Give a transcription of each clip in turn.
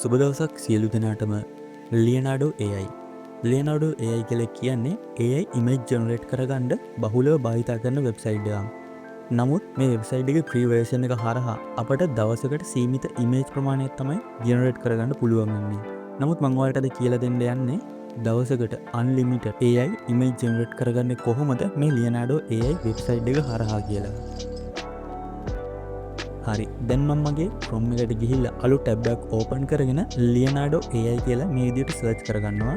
සුබ දවසක් සියලු දෙනාටම. Leonardo AI. ලියනාඩෝ AI කියලා කියන්නේ AI ඉමේජ් ජෙනරේට් කරගන්න බහුලව භාවිතා කරන වෙබ්සයිට් එකක්. නමුත් මේ වෙබ්සයිට් එකේ ෆ්‍රී වර්ෂන් එක හරහා අපට දවසකට සීමිත ඉමේජ් ප්‍රමාණයක් තමයි ජෙනරේට් කරගන්න පුළුවන් වෙන්නේ. නමුත් මම ඔයාලට අද කියලා දෙන්න යන්නේ දවසකට unlimited AI ඉමේජ් ජෙනරේට් කරගන්නේ කොහොමද මේ ලියනාඩෝ AI වෙබ්සයිට් එක හරහා කියලා. හරි, දැන් මම මගේ Chrome එකට ගිහිල්ලා අලුත් ටැබ් එකක් ඕපන් කරගෙන ලියනාඩෝ AI කියලා මේ විදිහට සර්ච් කරගන්නවා.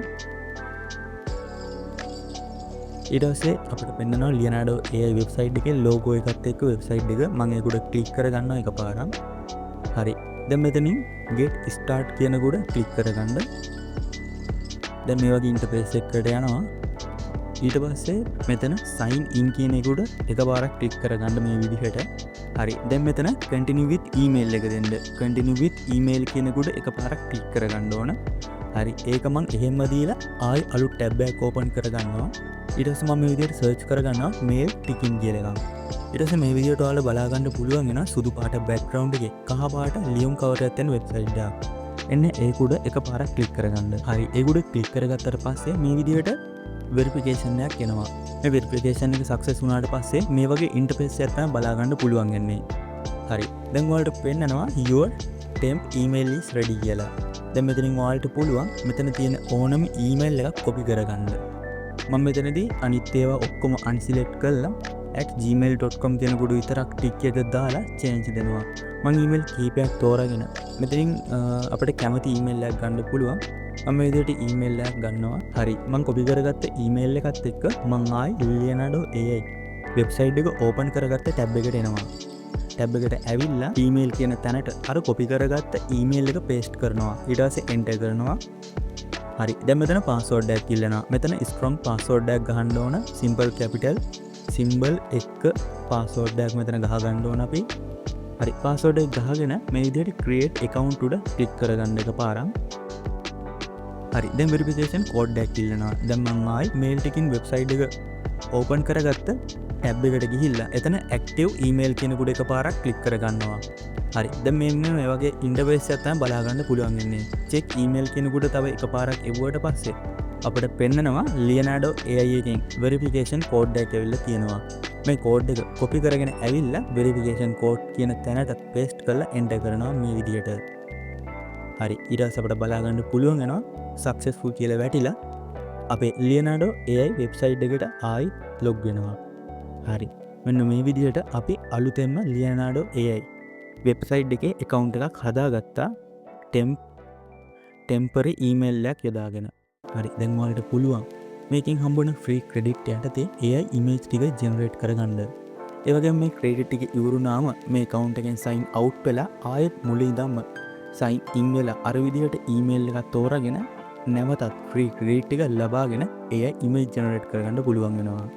ඊට පස්සේ අපිට පෙන්නනවා ලියනාඩෝ AI වෙබ්සයිට් එකේ ලෝගෝ එකත් එක්ක වෙබ්සයිට් එක. මම ඒක උඩ ක්ලික් කරගන්නවා එකපාරක්. හරි, දැන් මෙතනින් get start කියන උඩ ක්ලික් කරගන්න. දැන් මේ වගේ ඉන්ටර්ෆේස් එකකට යනවා. ඊට පස්සේ මෙතන sign in කියන එක උඩ එකපාරක් ක්ලික් කරගන්න මේ විදිහට. හරි, දැන් මෙතන continue with email එක දෙන්න. continue with email කියන එක උඩ එකපාරක් ක්ලික් කරගන්න ඕන. හරි, ඒක මම එහෙම දීලා ආයි අලුත් ටැබ් එකක් ඕපන් කරගන්නවා. ඊට පස්සේ මම මේ විදිහට සර්ච් කරගන්නවා mail ticking කියලා එකක්. ඊට පස්සේ මේ විදිහට ඔයාලා බලා ගන්න පුළුවන් වෙනවා සුදු පාට background එකේ කහ පාට ලියුම් කවර් එකක් තියෙන වෙබ්සයිට් එකක්. එන්න ඒක උඩ එකපාරක් ක්ලික් කරගන්න. හරි, ඒක උඩ ක්ලික් කරගත්තට පස්සේ මේ විදිහට වෙරිෆිකේෂන් එකක් එනවා. මේ වෙරිෆිකේෂන් එක සක්සස් වුණාට පස්සේ මේ වගේ ඉන්ටර්ෆේස් එකක් තමයි බලා ගන්න පුළුවන් වෙන්නේ. හරි, දැන් ඔයාලට පෙන්නනවා your temp email is ready කියලා. දැන් මෙතනින් ඔයාලට පුළුවන් මෙතන තියෙන ඕනම email එකක් copy කරගන්න. මම මෙතනදී අනිත් ඒවා ඔක්කොම unselect කරලා @gmail.com කියන කුඩු විතරක් ටික් එක දාලා change දෙනවා. මම email කීපයක් තෝරාගෙන මෙතනින් අපිට කැමති email එකක් ගන්න පුළුවන්. මම මේ විදිහට email එකක් ගන්නවා. හරි, මම copy කරගත්ත email එකත් එක්ක මම ආයි ලියනාඩෝ AI වෙබ්සයිට් එක ඕපන් කරගත්ත ටැබ් එකට එනවා. ටැබ් එකට ඇවිල්ලා email කියන තැනට අර copy කරගත්ත email එක paste කරනවා. ඊට පස්සේ enter කරනවා. හරි, දැන් මෙතන password එකක් ඉල්ලනවා. මෙතන strong password එකක් ගහන්න ඕන. simple capital symbol එක password එකක් මෙතන ගහ ගන්න ඕන අපි. හරි, password එක ගහගෙන මේ විදිහට create account උඩ click කරගන්න එකපාරක්. හරි, දැන් වෙරිෆිකේෂන් කෝඩ් එකක් ඉල්ලනවා. දැන් මම ආයි mail ticking වෙබ්සයිට් එක ඕපන් කරගත්ත ටැබ් එකට ගිහිල්ලා එතන active email කියන කුඩ එකපාරක් ක්ලික් කරගන්නවා. හරි, දැන් මෙන්න මේ වගේ ඉන්ටර්ෆේස් එකක් තමයි බලා ගන්න පුළුවන් වෙන්නේ. check email කියන කුඩ තව එකපාරක් එවුවට පස්සේ අපිට පෙන්නනවා ලියනාඩෝ AI එකෙන් වෙරිෆිකේෂන් කෝඩ් එකක් ඇවිල්ලා තියෙනවා. මේ කෝඩ් එක copy කරගෙන ඇවිල්ලා වෙරිෆිකේෂන් කෝඩ් කියන තැනට paste කරලා enter කරනවා මේ විදියට. හරි, ඊට පස්සේ අපිට බලා ගන්න පුළුවන් වෙනවා successful කියලා වැටිලා අපේ ලියනාඩෝ AI වෙබ්සයිට් එකට ආයි log වෙනවා. හරි, මෙන්න මේ විදිහට අපි අලුතෙන්ම ලියනාඩෝ AI වෙබ්සයිට් එකේ account එකක් හදාගත්තා temporary email එකක් යොදාගෙන. හරි, දැන් ඔයාලට පුළුවන් මේකෙන් හම්බුන free credit යටතේ AI image ටික generate කරගන්න. ඒ වගේම මේ credit ටික ඉවරුනාම මේ account එකෙන් sign out වෙලා ආයෙත් මුලින් ඉඳන්ම sign in වෙලා අර විදිහට email එකක් තෝරාගෙන නැවතත් free credit එක ලබාගෙන AI image generate කරගන්න පුළුවන් වෙනවා.